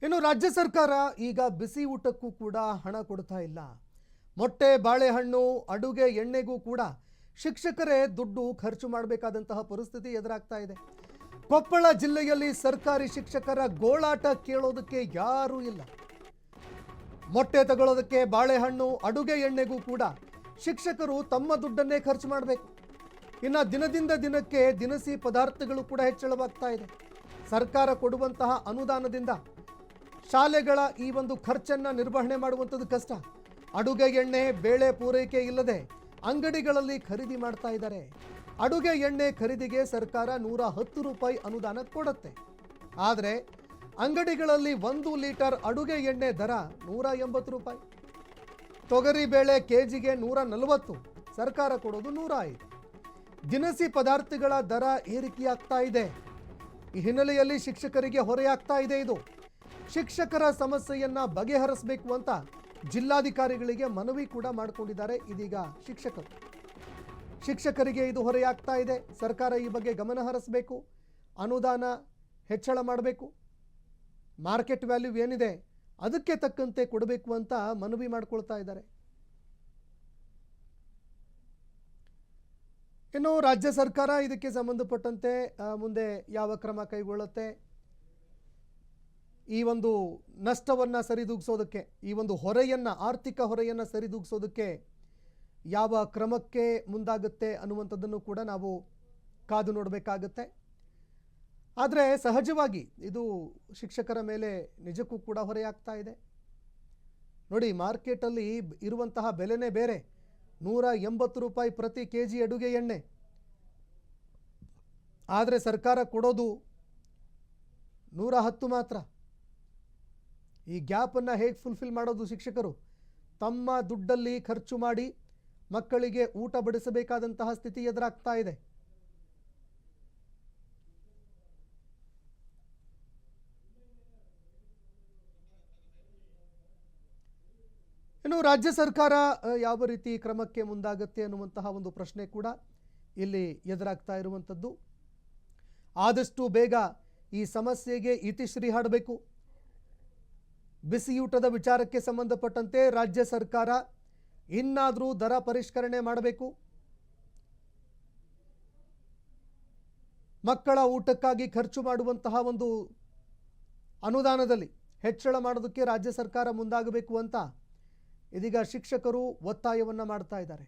ಇನ್ನು ರಾಜ್ಯ ಸರ್ಕಾರ ಈಗ ಬಿಸಿ ಊಟಕ್ಕೂ ಕೂಡ ಹಣ ಕೊಡ್ತಾ ಇಲ್ಲ. ಮೊಟ್ಟೆ, ಬಾಳೆಹಣ್ಣು, ಅಡುಗೆ ಎಣ್ಣೆಗೂ ಕೂಡ ಶಿಕ್ಷಕರೇ ದುಡ್ಡು ಖರ್ಚು ಮಾಡಬೇಕಾದಂತಹ ಪರಿಸ್ಥಿತಿ ಎದುರಾಗ್ತಾ ಇದೆ. ಕೊಪ್ಪಳ ಜಿಲ್ಲೆಯಲ್ಲಿ ಸರ್ಕಾರಿ ಶಿಕ್ಷಕರ ಗೋಳಾಟ ಕೇಳೋದಕ್ಕೆ ಯಾರೂ ಇಲ್ಲ. ಮೊಟ್ಟೆ ತಗೊಳ್ಳೋದಕ್ಕೆ, ಬಾಳೆಹಣ್ಣು, ಅಡುಗೆ ಎಣ್ಣೆಗೂ ಕೂಡ ಶಿಕ್ಷಕರು ತಮ್ಮ ದುಡ್ಡನ್ನೇ ಖರ್ಚು ಮಾಡಬೇಕು. ಇನ್ನು ದಿನದಿಂದ ದಿನಕ್ಕೆ ದಿನಸಿ ಪದಾರ್ಥಗಳು ಕೂಡ ಹೆಚ್ಚಳವಾಗ್ತಾ ಇದೆ. ಸರ್ಕಾರ ಕೊಡುವಂತಹ ಅನುದಾನದಿಂದ ಶಾಲೆಗಳ ಈ ಒಂದು ಖರ್ಚನ್ನು ನಿರ್ವಹಣೆ ಮಾಡುವಂಥದ್ದು ಕಷ್ಟ. ಅಡುಗೆ ಎಣ್ಣೆ, ಬೇಳೆ ಪೂರೈಕೆ ಇಲ್ಲದೆ ಅಂಗಡಿಗಳಲ್ಲಿ ಖರೀದಿ ಮಾಡ್ತಾ ಇದ್ದಾರೆ. ಅಡುಗೆ ಎಣ್ಣೆ ಖರೀದಿಗೆ ಸರ್ಕಾರ 110 ರೂಪಾಯಿ ಅನುದಾನ ಕೊಡುತ್ತೆ. ಆದರೆ ಅಂಗಡಿಗಳಲ್ಲಿ 1 ಲೀಟರ್ ಅಡುಗೆ ಎಣ್ಣೆ ದರ 180 ರೂಪಾಯಿ. ತೊಗರಿ ಬೇಳೆ ಕೆಜಿಗೆ 140, ಸರ್ಕಾರ ಕೊಡೋದು 105. ದಿನಸಿ ಪದಾರ್ಥಗಳ ದರ ಏರಿಕೆಯಾಗ್ತಾ ಇದೆ. ಈ ಹಿನ್ನೆಲೆಯಲ್ಲಿ ಶಿಕ್ಷಕರಿಗೆ ಹೊರೆಯಾಗ್ತಾ ಇದೆ. ಇದು ಶಿಕ್ಷಕರ ಸಮಸ್ಯೆಯನ್ನ ಬಗೆಹರಿಸಬೇಕು ಅಂತ ಜಿಲ್ಲಾಧಿಕಾರಿಗಳಿಗೆ ಮನವಿ ಕೂಡ ಮಾಡಿಕೊಂಡಿದ್ದಾರೆ. ಇದೀಗ ಶಿಕ್ಷಕರಿಗೆ ಇದು ಹೊರೆಯಾಗ್ತಾ ಇದೆ. ಸರ್ಕಾರ ಈ ಬಗ್ಗೆ ಗಮನ ಹರಿಸಬೇಕು, ಅನುದಾನ ಹೆಚ್ಚಳ ಮಾಡಬೇಕು, ಮಾರ್ಕೆಟ್ ವ್ಯಾಲ್ಯೂ ಏನಿದೆ ಅದಕ್ಕೆ ತಕ್ಕಂತೆ ಕೊಡಬೇಕು ಅಂತ ಮನವಿ ಮಾಡಿಕೊಳ್ತಾ ಇದ್ದಾರೆ. ಇನ್ನು ರಾಜ್ಯ ಸರ್ಕಾರ ಇದಕ್ಕೆ ಸಂಬಂಧಪಟ್ಟಂತೆ ಮುಂದೆ ಯಾವ ಕ್ರಮ ಕೈಗೊಳ್ಳುತ್ತೆ, ಈ ಒಂದು ನಷ್ಟವನ್ನು ಸರಿದೂಗಿಸೋದಕ್ಕೆ, ಈ ಒಂದು ಹೊರೆಯನ್ನು, ಆರ್ಥಿಕ ಹೊರೆಯನ್ನು ಸರಿದೂಗಿಸೋದಕ್ಕೆ ಯಾವ ಕ್ರಮಕ್ಕೆ ಮುಂದಾಗುತ್ತೆ ಅನ್ನುವಂಥದ್ದನ್ನು ಕೂಡ ನಾವು ಕಾದು ನೋಡಬೇಕಾಗತ್ತೆ. ಆದರೆ ಸಹಜವಾಗಿ ಇದು ಶಿಕ್ಷಕರ ಮೇಲೆ ನಿಜಕ್ಕೂ ಕೂಡ ಹೊರೆಯಾಗ್ತಾ ಇದೆ. ನೋಡಿ, ಮಾರ್ಕೆಟಲ್ಲಿ ಇರುವಂತಹ ಬೆಲೆನೇ ಬೇರೆ. 180 ರೂಪಾಯಿ ಪ್ರತಿ ಕೆಜಿ ಅಡುಗೆ ಎಣ್ಣೆ. ಆದರೆ ಸರ್ಕಾರ ಕೊಡೋದು 110 ಮಾತ್ರ. ಈ ಗ್ಯಾಪನ್ನು ಹೇಗೆ ಫುಲ್ಫಿಲ್ ಮಾಡೋದು? ಶಿಕ್ಷಕರು ತಮ್ಮ ದುಡ್ಡಲ್ಲಿ ಖರ್ಚು ಮಾಡಿ ಮಕ್ಕಳಿಗೆ ಊಟ ಬಡಿಸಬೇಕಾದಂತಹ ಸ್ಥಿತಿ ಎದುರಾಗ್ತಾ ಇದೆ. ಇನ್ನು ರಾಜ್ಯ ಸರ್ಕಾರ ಯಾವ ರೀತಿ ಕ್ರಮಕ್ಕೆ ಮುಂದಾಗುತ್ತೆ ಅನ್ನುವಂತಹ ಒಂದು ಪ್ರಶ್ನೆ ಕೂಡ ಇಲ್ಲಿ ಎದುರಾಗ್ತಾ ಇರುವಂಥದ್ದು. ಆದಷ್ಟು ಬೇಗ ಈ ಸಮಸ್ಯೆಗೆ ಇತಿಶ್ರೀ ಹಾಡಬೇಕು. ಬಿಸಿಯೂಟದ ವಿಚಾರಕ್ಕೆ ಸಂಬಂಧಪಟ್ಟಂತೆ ರಾಜ್ಯ ಸರ್ಕಾರ ಇನ್ನಾದರೂ ದರ ಪರಿಷ್ಕರಣೆ ಮಾಡಬೇಕು. ಮಕ್ಕಳ ಊಟಕ್ಕಾಗಿ ಖರ್ಚು ಮಾಡುವಂತಹ ಒಂದು ಅನುದಾನದಲ್ಲಿ ಹೆಚ್ಚಳ ಮಾಡೋದಕ್ಕೆ ರಾಜ್ಯ ಸರ್ಕಾರ ಮುಂದಾಗಬೇಕು ಅಂತ ಇದೀಗ ಶಿಕ್ಷಕರು ಒತ್ತಾಯವನ್ನು ಮಾಡ್ತಾ ಇದ್ದಾರೆ.